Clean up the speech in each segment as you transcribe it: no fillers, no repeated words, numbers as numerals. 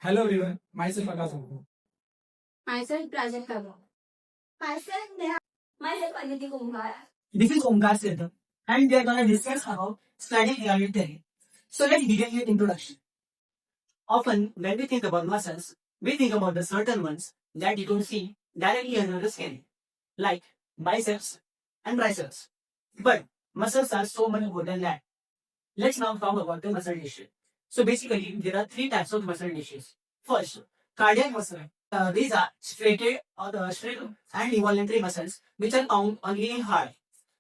Hello everyone, myself Akash Gupta. Myself, Prajakta. Myself, Neha. Myself, Aditi Kumar. This is Omkar Sethi, and we are going to discuss about studying pyramid theory. So let's begin with introduction. Often, when we think about muscles, we think about the certain ones that you don't see directly under the skin, like biceps and triceps. But muscles are so much more than that. Let's now talk about the muscle tissue. So basically, there are three types of muscle tissues. First, cardiac muscle. These are straight and involuntary muscles which are found only in heart.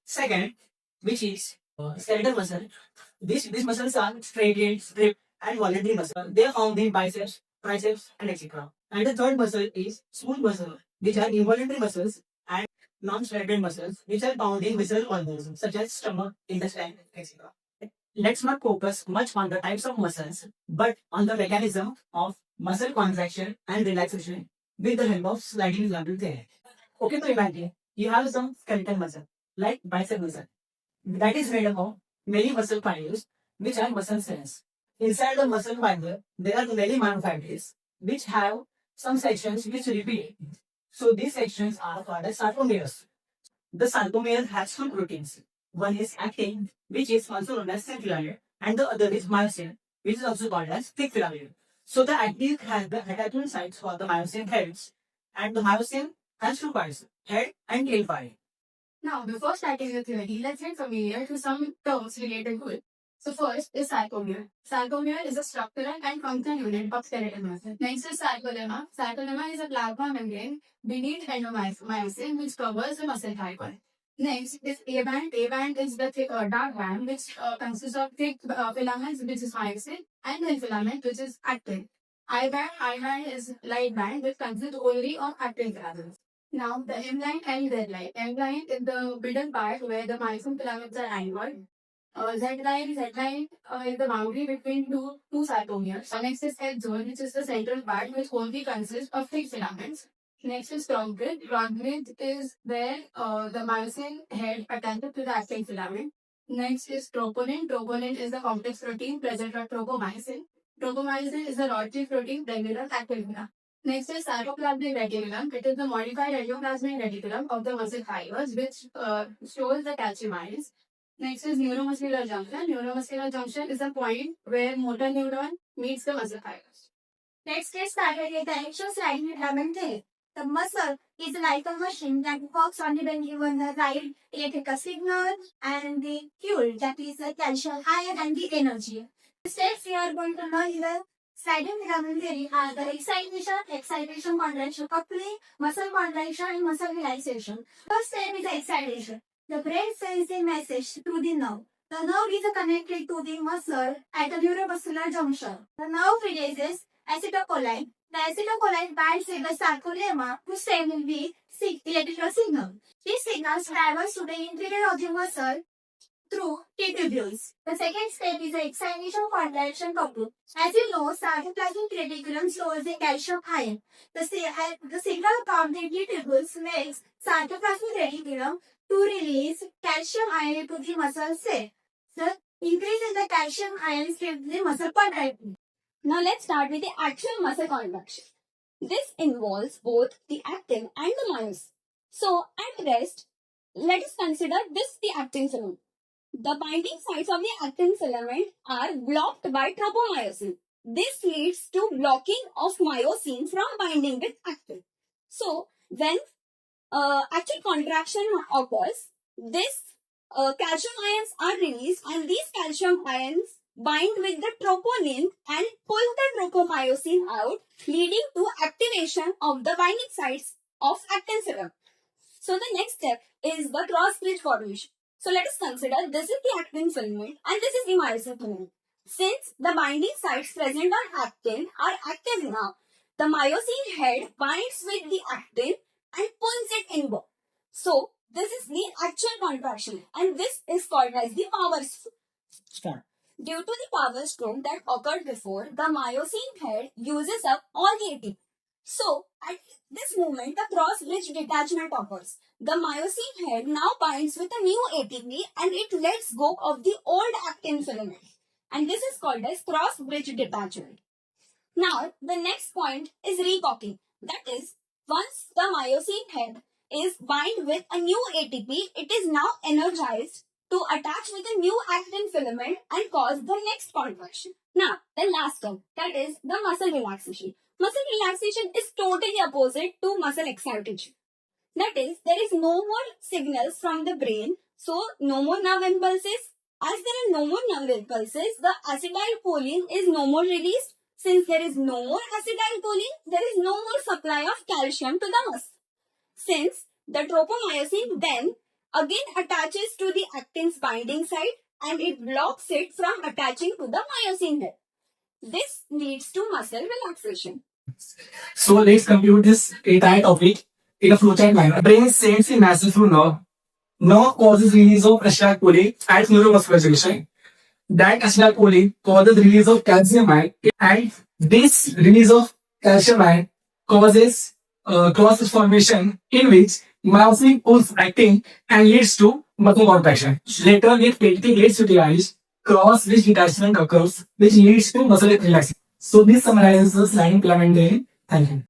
Second, which is skeletal muscle. These muscles are strip, and voluntary muscle. They are found in biceps, triceps, and etc. And the third muscle is smooth muscle, which are involuntary muscles and non-striated muscles, which are found in visceral organs such as stomach, intestine, etc. Let's not focus much on the types of muscles, but on the mechanism of muscle contraction and relaxation with the help of sliding example there. Okay, so imagine you have some skeletal muscle, like bicep muscle, that is made up of many muscle fibers, which are muscle cells. Inside the muscle fiber, there are many myofibers, which have some sections which repeat. So these sections are called as sarcomeres. The sarcomere has two proteins. One is actin, which is also known as thin filament, and the other is myosin, which is also called as thick filament. So the actin has the attachment sites for the myosin heads, and the myosin has two parts, head and tail part. Now, before starting the theory, let's get familiar to some terms related to it. So first is sarcomere. Sarcomere is a structural and functional unit of skeletal muscle. Next is sarcolemma. Sarcolemma is a plasma membrane beneath endomyosin which covers the muscle fiber. Next is A band. A band is the thick dark band which consists of thick filaments which is myosin and thin filament which is actin. I band. I band is light band which consists only of actin filaments. Now the M line and Z line. M line is the middle part where the myosin filaments are anchored. Z line is the boundary between two sarcomeres. Next is H zone, which is the central part, which only consists of thick filaments. Next is trunk bridge. Trunk bridge is where the myosin head attached to the actin filament. Next is troponin. Troponin is the complex protein present on tropomyosin. Tropomyosin is the rod-shaped protein present on actin filament. Next is sarcoplasmic reticulum. It is the modified endoplasmic reticulum of the muscle fibers, which stores the calcium ions. Next is neuromuscular junction. Neuromuscular junction is a point where motor neuron meets the muscle fibers. Let's get started with the actual sliding ligament theory. The muscle is like a machine that works only when given the right electrical signal and the fuel, that is the calcium ion and the energy. The steps we are going to learn in the sliding ligament theory are the excitation, contraction, coupling, muscle contraction, and muscle relaxation. First step is the excitation. The brain sends the message through the nerve. The nerve is connected to the muscle at the neuromuscular junction. The nerve releases acetylcholine. The acetylcholine binds with the sarcolemma to send the electrical signal. These signals travels to the interior of the muscle through T-tubules. The second step is the excitation contraction coupling. As you know, sarcoplasmic reticulum stores the calcium ion. The signal from the T-tubules makes sarcoplasmic reticulum to release calcium ion to the muscle cell. The increase in the calcium ions keeps the muscle contracting. Now let's start with the actual muscle contraction. This involves both the actin and the myosin. So at rest, let us consider this the actin filament. The binding sites of the actin filament are blocked by tropomyosin. This leads to blocking of myosin from binding with actin. So when actual contraction occurs, this calcium ions are released and these calcium ions bind with the troponin and pull the tropomyosin out, leading to activation of the binding sites of actin filament. So the next step is the cross bridge formation. So let us consider this is the actin filament and this is the myosin filament. Since the binding sites present on actin are active now, the myosin head binds with the actin and pulls it inward. So this is the actual contraction and this is called as the power stroke. Due to the power stroke that occurred before, the myosin head uses up all the ATP. So at this moment, the cross bridge detachment occurs. The myosin head now binds with a new ATP and it lets go of the old actin filament. And this is called as cross bridge detachment. Now, the next point is recocking. That is, once the myosin head is bind with a new ATP, it is now energized to attach with a new actin filament and cause the next contraction. Now, the last term, that is the muscle relaxation. Muscle relaxation is totally opposite to muscle excitation. That is, there is no more signals from the brain, so no more nerve impulses. As there are no more nerve impulses, the acetylcholine is no more released. Since there is no more acetylcholine, there is no more supply of calcium to the muscle. Since the tropomyosin then again attaches to the actin's binding site and it blocks it from attaching to the myosin head. This leads to muscle relaxation. So let's conclude this entire topic in a flowchart manner. Brain sends the message through nerve. Nerve causes release of acetylcholine at neuromuscular junction. That acetylcholine causes release of calcium ion, and this release of calcium ion causes cross formation in which myosin pulls actin and leads to muscle contraction. Later, it plating gets utilized, cross which detachment occurs, which leads to muscle relaxation. So this summarizes the sliding filament theory. Thank you.